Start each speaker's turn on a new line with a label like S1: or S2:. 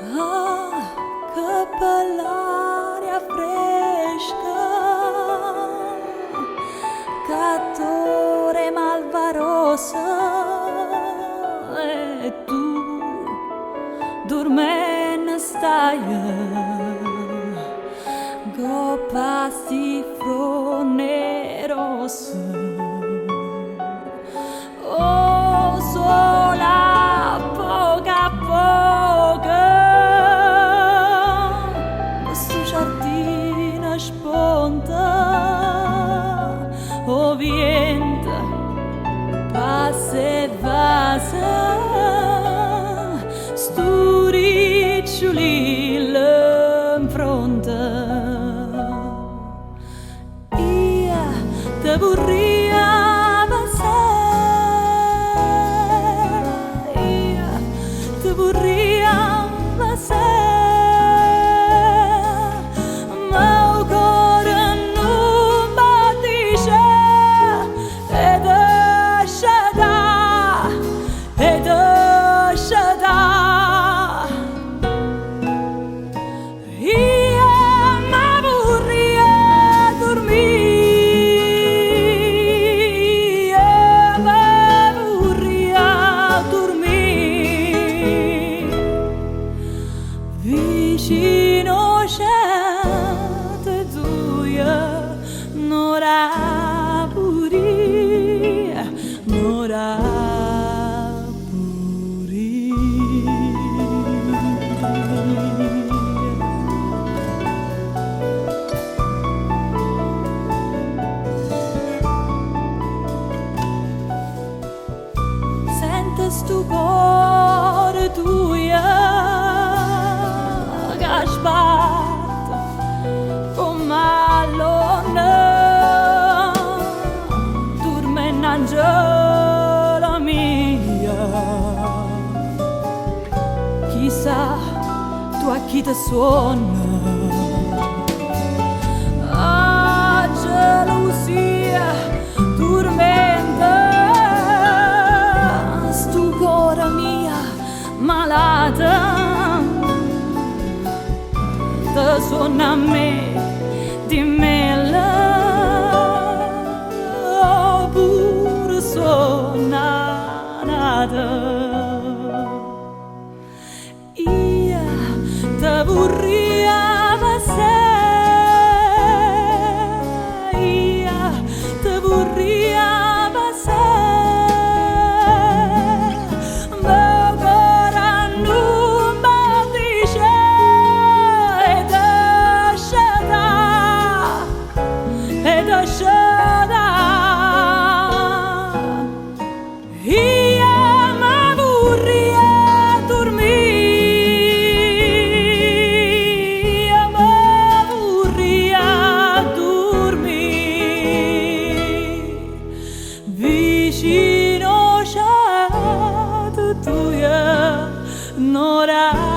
S1: Ah, che bella aria fresca, cattore malvarosa, e tu dormen stai, gopasti froneros. Oh, sola poca a poca, questo giardino sponta, o vento passa e vasa, stu riccioli l'imfronta. Ia te vorria vicino c'è tuia, nora puri, nora puri. Sente stu cuore tuia, sbatto come all'onna, dorme un angelo mia, chissà tu a chi ti suona. Ah, gelosia, tormenta, stu cuore mia malata, te suona a me di mela, pure suona nada. Io te vorria passare, io te vorria vicino c'è tuia, nora